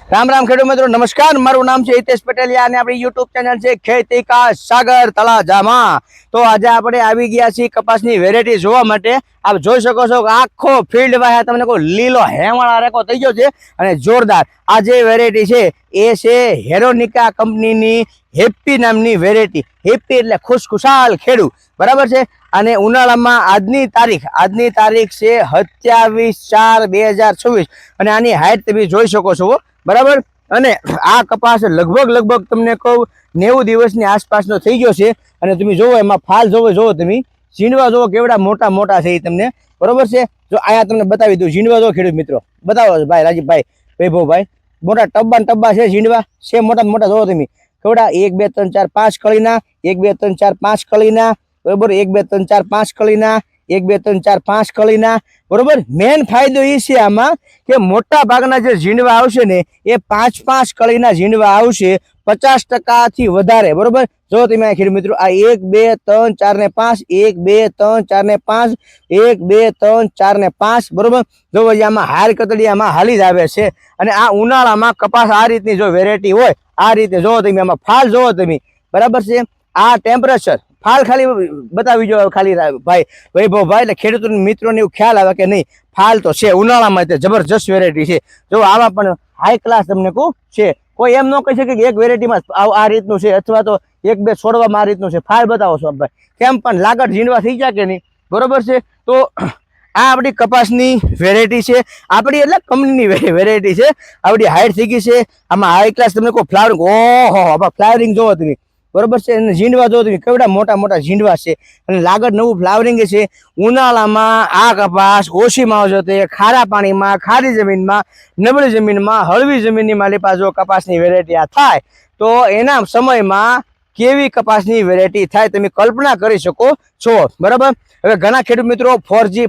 राम राम खेडूत मित्रों, नमस्कार। मारू नाम है हितेश पटेलिया ने अपनी यूट्यूब चैनल से खेती का सागर तलाजामा। तो आज आपणे आवी गया छीए कपासनी वेरायटी जोवा माटे। आप जोई शको छो आखो फील्ड वाया तमने को लीलो हेवाळा रेको थई गयो छे अने जोरदार आ जे वेरायटी छे ए छे हेरोनिका कंपनीनी हेप्पी नामनी वेरायटी। हेप्पी એટલે ખુશખુશાલ ખેડૂ, बराबर छे। અને ઉનાળામાં આજની તારીખ છે 27/4/2026 અને આની હાઈટ તમે જોઈ શકો છો, बराबर। અને આ કપાસ લગભગ તમને કહું 90 દિવસની આસપાસનો થઈ ગયો છે અને તમે જોવો એમાં ફાલ જોવો તમે ઝીંડવા જોવો કેવડા મોટા મોટા છે તમને, બરોબર છે। જો આયા તમને બતાવી દઉં ઝીંડવા જો ખેડૂત મિત્રો, બતાવો ભાઈ રાજીવભાઈ, વૈભવભાઈ, મોટા ટબ્બા છે ઝીંડવા છે મોટા જોવો તમે કેવડા 1 2 3 4 5 કળીના, 1 2 3 4 5 કળીના, बराबर। 1 2 3 4 5 कळीना, 1 2 3 4 5 कळीना, बराबर। मेन फायदो ए छे आमा के मोटा भागना जे झींडवा आवशे ने ए 5-5 कळीना झींडवा आवशे 50% थी वधारे, बराबर। जो तमे खेडूत मित्रों आ 1 2 3 4 ने 5, 1 2 3 4 ने 5, 1 2 3 4 ने 5, बराबर। जो आमां हार कतड़ी आमां हाली ज आवे छे अने आ उनाळामां कपास आ रीतनी जो वेरायटी होय आ रीते जो तमे आमां फाल जोवो तमे, बराबर छे। आ टेम्परेचर फाल खाली बतावी जो खाली भाई वैभव भाई એટલે ખેડૂત મિત્રોને એવું ખ્યાલ આવે કે નહીં ફાલ તો છે ઉનાળામાં તે જબરજસ્ત વેરાયટી છે। જો આવા પણ હાઈ ક્લાસ તમને કહું છે, કોઈ એમ ન કહી શકે કે એક વેરાયટીમાં આ રીતનું છે અથવા તો એક બે છોડવામાં આ રીતનું છે। ફાલ બતાવો છો ભાઈ કેમ પણ લાગત ઝીંડવા થઈ જાય કે નહીં, બરોબર છે। તો આ આપણી કપાસની વેરાયટી છે, આપણી એટલે કંપનીની વેરાયટી છે। આપણી હાઈટ થઈ ગઈ છે, આમાં હાઈ ક્લાસ તમને કોઈ ફ્લાવરિંગ, ઓહો ફ્લાવરિંગ જોવો તમે, बराबर से। झींडवा जो केवड़ा मोटा मोटा झींडवा से लागत नवू फ्लावरिंग है। उनाळामां आ कपास ओછી मावजते खारा पाणी में, खारी जमीन में, नबળી जमीन में, हळवी जमीन माली पास जो कपासनी वेरायटी आ थाय तो एना समय में केवी कपासनी वेरायटी थाय तमे कल्पना करी शको छो, बराबर। हवे घणा खेडूत मित्रों 4G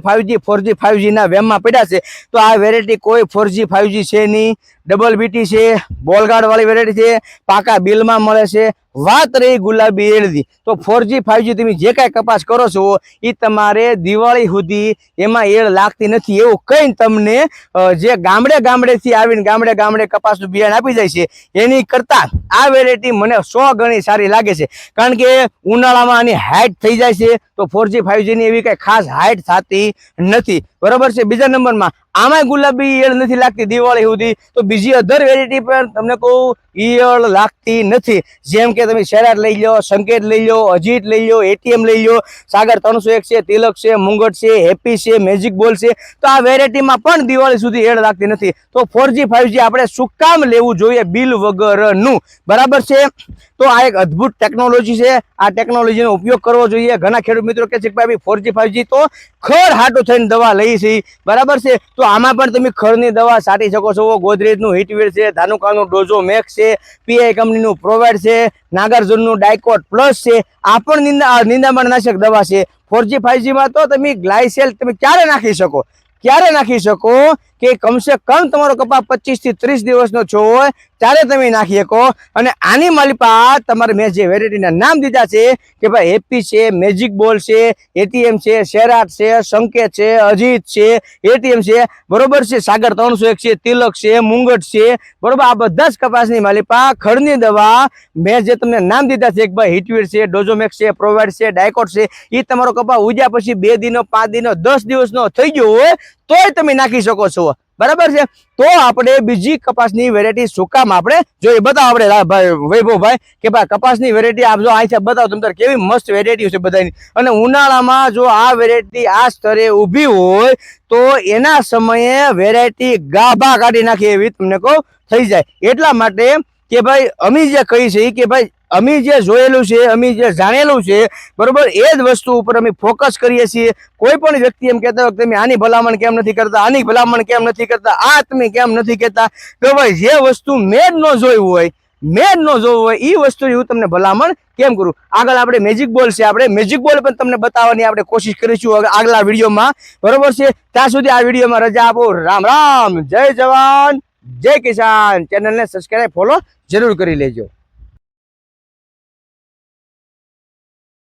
5G ना वेममां पड्या छे तो आ वेरायटी कोई 4G 5G छे नहीं, डबल बीटी छे, बोलगाड वाली वेरायटी छे, पाका बिल में मळे छे। વાત રહી ગુલાબી એળની તો 4G 5G તમે જે કાંઈ કપાસ કરો છો એ તમારે દિવાળી સુધી એમાં એળ લાગતી નથી એવું કઈ તમને જે ગામડેથી આવીને ગામડે કપાસનું બિયારણ આપી જાય છે એની કરતા આ વેરાયટી મને 100 ગણી સારી લાગે છે। કારણ કે ઉનાળામાં આની હાઈટ થઈ જાય છે તો 4G 5G ની એવી કઈ ખાસ હાઈટ થતી નથી, બરાબર છે। બીજા નંબરમાં આમાં ગુલાબી ઈયળ નથી લાગતી દિવાળી સુધી તો બીજી અધર વેરાયટી પર તમને કહું ઈયળ લાગતી નથી। જેમ કે તમે શેરાટ લઈ લો, સંકેત લઈ લો, અજીત લઈ લો, એટીએમ લઈ લો, સાગર 301 છે, તિલક છે, મુંગટ છે, હેપી છે, મેજિક બોલ છે, તો આ વેરાયટીમાં પણ દિવાળી સુધી ઈયળ લાગતી નથી। તો 4G 5G આપણે શું કામ લેવું જોઈએ બિલ વગરનું, બરાબર છે। તો આ એક અદ્ભુત ટેકનોલોજી છે, આ ટેકનોલોજીનો ઉપયોગ કરવો જોઈએ। ઘણા ખેડૂત મિત્રો કહે છે કે ભાઈ 4G 5G તો ખડ હાટું થઈને દવા લઈ છે, બરાબર છે। તો આમાં પણ તમે ખડની દવા છાંટી શકો છો। ગોદરેજનું હિટવેર છે, ધાનુકાનું ડોઝો મેક્સ છે, પીઆઈ કંપનીનું પ્રોવાઇડ છે, નાગાર્જુનનું ડાયકોટ પ્લસ છે, આ પણ નિંદામણનાશક દવા છે। 4G 5G માં તો તમે ગ્લાયસેલ તમે ક્યારે નાખી શકો કે કમસે કમ તમારો કપા 25 થી 30 દિવસનો છો હોય ત્યારે તમે નાખી શકો। અને આની માલિપા તમારે મેં જે વેરાયટીના નામ દીધા છે કે ભાઈ હેપી છે, મેજિક બોલ છે, એટીએમ છે, શેરાટ છે, સંકેત છે, અજીત છે, એટીએમ છે, બરોબર છે, સાગર 301 છે, તિલક છે, મુંગટ છે, બરોબર। આ બધા જ કપાસની માલિપા ખડની દવા મેં જે તમને નામ દીધા છે કે ભાઈ હિટવીર છે, ડોઝોમેક્સ છે, પ્રોવાઇડ છે, ડાયકોટ છે, એ તમારો કપા ઉગ્યા પછી 2 દિનો 5 દિનો 10 દિવસનો થઈ ગયો હોય તોય તમે નાખી શકો છો, बराबर है। तो आपणे बीजी कपासनी वेरायटी શું કામ આપણે જોઈએ बताओ આપણે ભાઈ વૈભવ ભાઈ કે ભાઈ કપાસની વેરાયટી આપ જો અહીંથી બતાવો તમને કેવી મસ્ત વેરાયટી છે બધાની। અને ઉનાળામાં જો આ વેરાયટી આ સ્તરે ઊભી હોય તો એના સમયે વેરાયટી ગાભા કાઢી નાખે એવી તમને કહું થઈ જાય। એટલા માટે કે ભાઈ અમે જે કહી છે કે ભાઈ अमी जे जोयेलू छे, अमी जे जाणेलू छे, बरोबर ए ज वस्तु पर अमी फोकस करीए छीए। कोई पण व्यक्ति एम कहेता कि तमे आनी भलामण केम नथी करता, आनी भलामण केम नथी करता, आ तमे केम नथी कहेता, तो भाई जे वस्तु में न जोयुं होय ई वस्तु हूँ तमने भलामण केम करूं। आगळ आपणे मेजिक बोल छे, आपणे मेजिक बोल पण तमने बताववानी आपणे कोशिश करीशुं आगला विडियोमां, बरोबर छे। त्यां सुधी आ विडियोमां रजा आपो। राम राम, जय जवान जय किसान। चेनल ने सब्सक्राइब फॉलो जरूर करी लेजो।